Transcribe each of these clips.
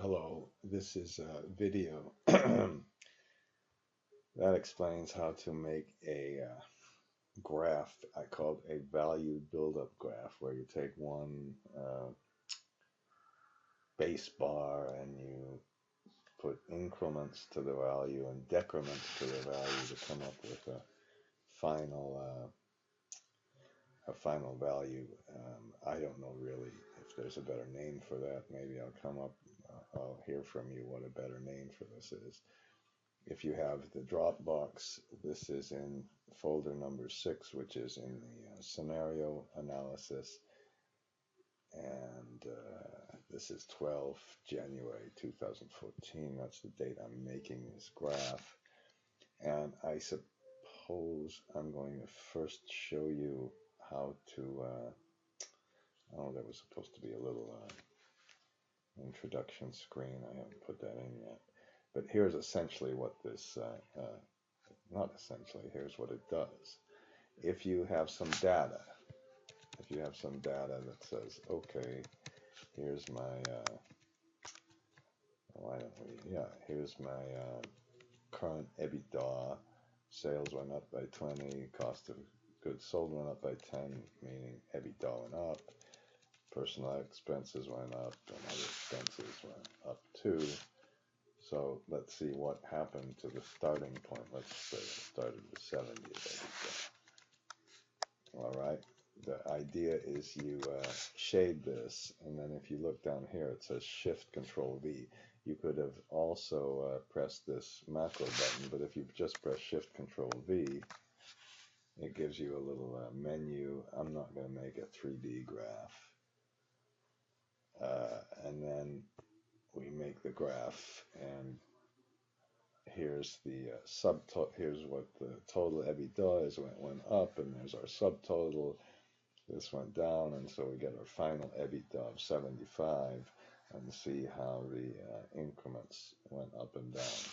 Hello, this is a video that explains how to make a graph. I call it a value buildup graph, where you take one base bar and you put increments to the value and decrements to the value to come up with final uh, a final value. I don't know really if there's a better name for that. Maybe I'll hear from you what a better name for this is. If you have the Dropbox, this is in folder number 6, which is in the scenario analysis. And this is 12 January 2014. That's the date I'm making this graph. And I suppose I'm going to first show you how to, oh, there was supposed to be a little introduction screen. I haven't put that in yet. But here's essentially what this, not essentially, here's what it does. If you have some data, that says, okay, here's my, why don't we, yeah, here's my current EBITDA, sales went up by 20, cost of goods sold went up by 10, meaning EBITDA went up, personnel expenses went up, and other expenses went up too. So let's see what happened to the starting point. Let's say it started with 70 EBITDA. All right. The idea is you shade this, and then if you look down here, it says Shift Control V. You could have also pressed this macro button, but if you just press Shift Control V, it gives you a little menu. I'm not going to make a 3D graph. And then we make the graph, and here's the here's what the total EBITDA is when it went up, and there's our subtotal. This went down, and so we get our final EBITDA of 75, and see how the increments went up and down.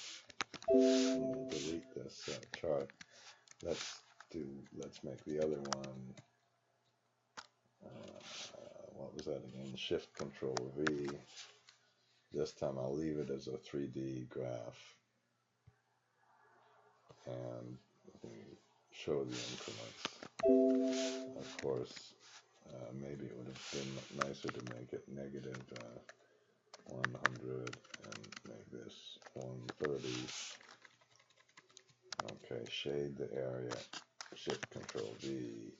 And we'll delete this chart. Let's make the other one. What was that again? Shift Control V. This time I'll leave it as a 3D graph, and show the increments. Of course, maybe it would have been nicer to make it negative 100 and make this 130. Okay, shade the area, Shift Control V,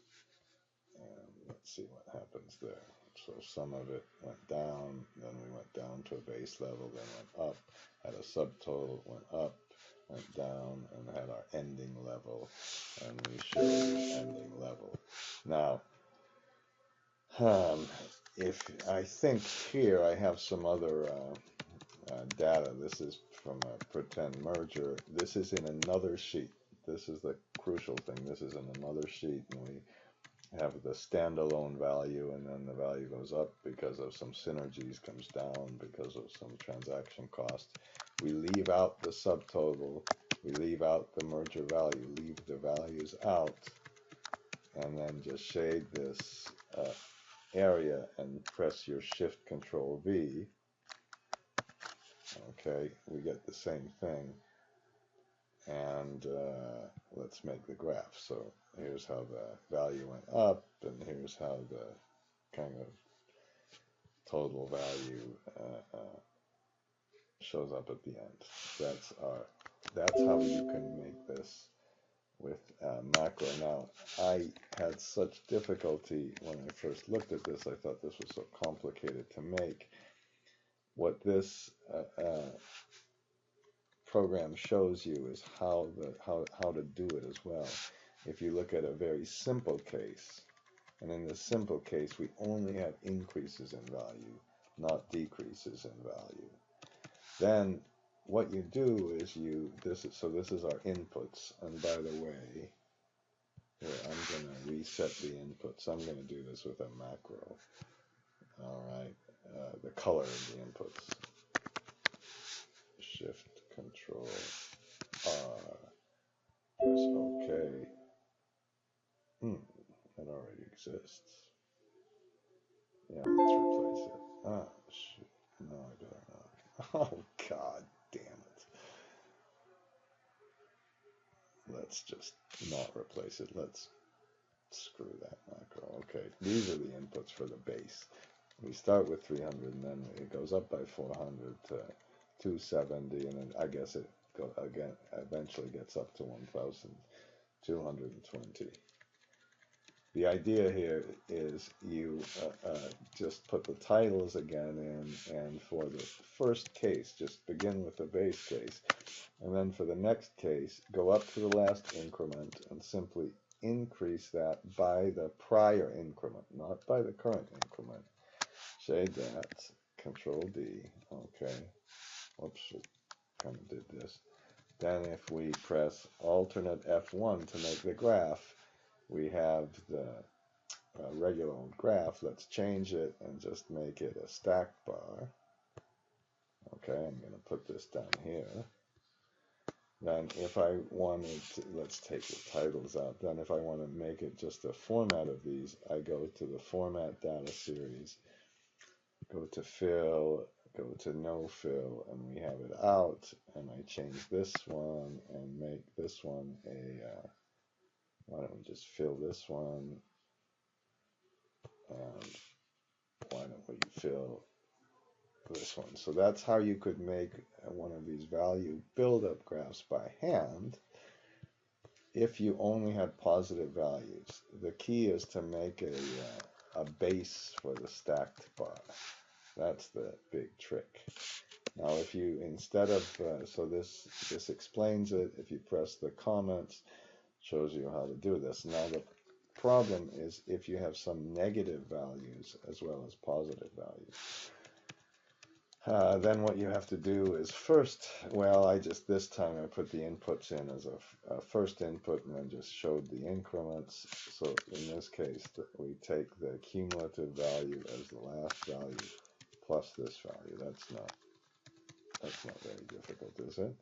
and let's see what happens there. So some of it went down, then we went down to a base level, then went up, had a subtotal, went up, went down, and had our ending level, and we showed the ending level. Now, if I think here I have some other data. This is from a pretend merger. This is in another sheet. This is the crucial thing. This is in another sheet, and we have the standalone value, and then the value goes up because of some synergies, comes down because of some transaction cost. We leave out the subtotal, we leave out the merger value, leave the values out, and then just shade this area and press your Shift Control V. Okay, we get the same thing. And let's make the graph. So here's how the value went up, and here's how the kind of total value shows up at the end. That's how you can make this with macro. Now, I had such difficulty when I first looked at this. I thought this was so complicated to make. What this program shows you is how to do it as well. If you look at a very simple case, and in this simple case we only have increases in value, not decreases in value, then what you do is this is our inputs, and by the way, here I'm going to reset the inputs. I'm going to do this with a macro. All right, the color of the inputs. Shift Control R. Press OK. It already exists. Yeah, let's replace it. Ah, shoot. No, I better not. Oh, God damn it. Let's just not replace it. Let's screw that macro. Okay, these are the inputs for the base. We start with 300 and then it goes up by 400 to 270, and then I guess it again eventually gets up to 1220. The idea here is you just put the titles again in, and for the first case, just begin with the base case, and then for the next case, go up to the last increment and simply increase that by the prior increment, not by the current increment. Shade that, Control D, okay, whoops, kind of did this. Then if we press alternate F1 to make the graph, we have the regular old graph. Let's change it and just make it a stack bar. Okay, I'm going to put this down here. Then if I wanted to, let's take the titles out. Then if I want to make it just a format of these, I go to the Format Data Series, go to Fill, go to No Fill, and we have it out. And I change this one and make this one a, why don't we just fill this one, and why don't we fill this one? So that's how you could make one of these value build-up graphs by hand if you only had positive values. The key is to make a base for the stacked bar. That's the big trick. Now if you, instead of, so this explains it. If you press the comments, shows you how to do this. Now the problem is if you have some negative values as well as positive values. Then what you have to do is first, well, this time I put the inputs in as a first input and then just showed the increments. So in this case, we take the cumulative value as the last value plus this value. That's not very difficult, is it?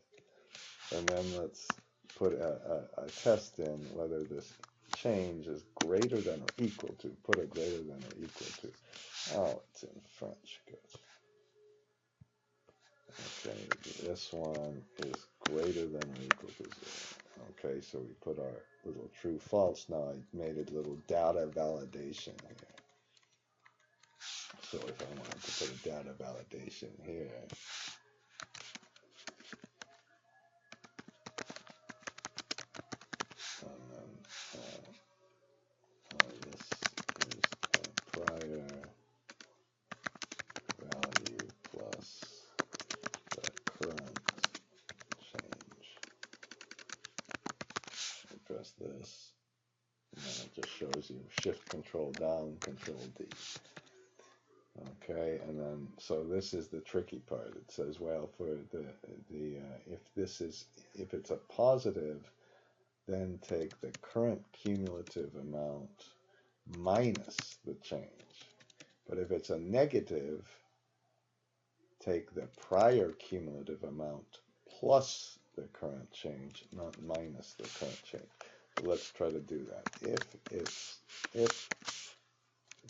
And then let's put a test in whether this change is greater than or equal to. Put a greater than or equal to. Oh, it's in French. Good. Okay, this one is greater than or equal to 0. Okay, so we put our little true false. Now I made a little data validation here. So if I wanted to put a data validation here, and then this is a prior value plus the current change. I press this, and then it just shows you Shift Control down, Control D. Okay, and then so this is the tricky part. It says, well, for if it's a positive, then take the current cumulative amount minus the change. But if it's a negative, take the prior cumulative amount plus the current change, not minus the current change. So let's try to do that. If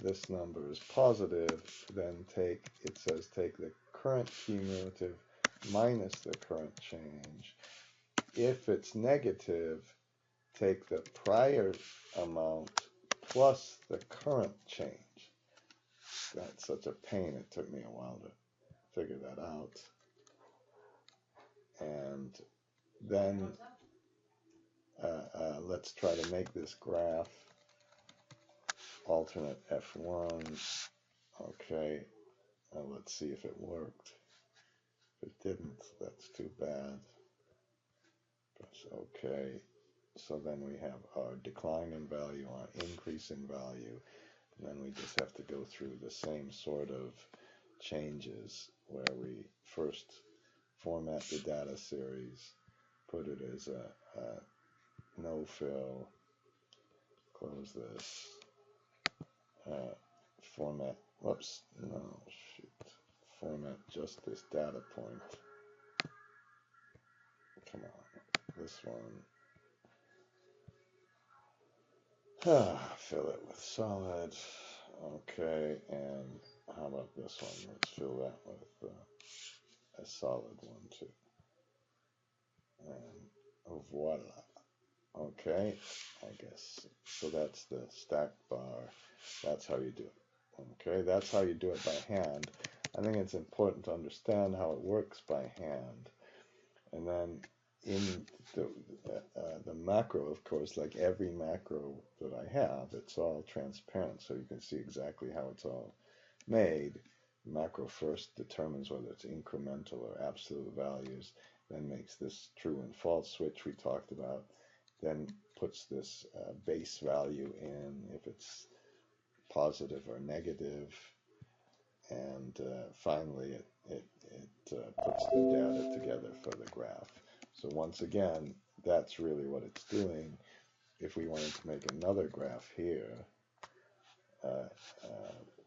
this number is positive, then take the current cumulative minus the current change. If it's negative, take the prior amount plus the current change. That's such a pain. It took me a while to figure that out. And then let's try to make this graph. Alternate F1. Okay, let's see if it worked. If it didn't, that's too bad. Press OK. So then we have our decline in value, our increase in value, and then we just have to go through the same sort of changes where we first format the data series, put it as a no fill, close this, format, whoops, no, shoot, format just this data point. Come on, this one. Fill it with solid. Okay, and how about this one? Let's fill that with a solid one too. And voila. Okay, I guess. So that's the stack bar. That's how you do it. Okay, that's how you do it by hand. I think it's important to understand how it works by hand. And then in the macro, of course, like every macro that I have, it's all transparent, so you can see exactly how it's all made. Macro first determines whether it's incremental or absolute values, then makes this true and false switch we talked about, then puts this base value in if it's positive or negative, and finally it puts the data together for the graph. So once again, that's really what it's doing. If we wanted to make another graph here,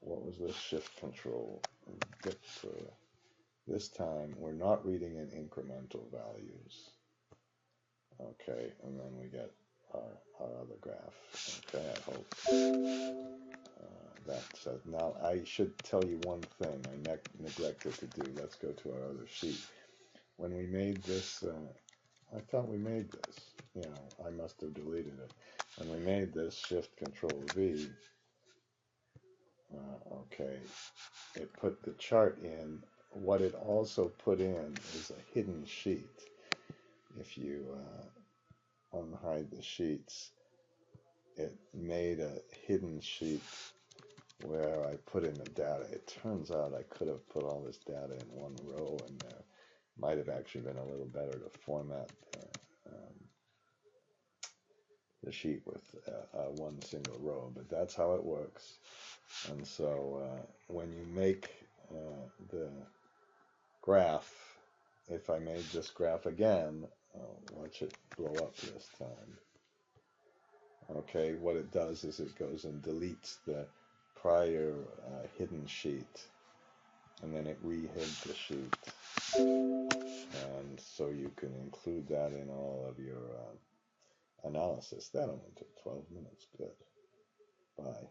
what was this? Shift control. This time we're not reading in incremental values. Okay, and then we get our other graph. Okay, I hope that says. Now I should tell you one thing I neglected to do. Let's go to our other sheet. When we made this, I thought we made this. You know, I must have deleted it. When we made this, Shift Control V, okay, it put the chart in. What it also put in is a hidden sheet. If you unhide the sheets, it made a hidden sheet where I put in the data. It turns out I could have put all this data in one row, and there might have actually been a little better to format the sheet with one single row, but that's how it works. And so when you make the graph, if I made this graph again, watch it blow up this time. Okay, what it does is it goes and deletes the prior hidden sheet, and then it re-hid the sheet. And so you can include that in all of your analysis. That only took 12 minutes. Good. Bye.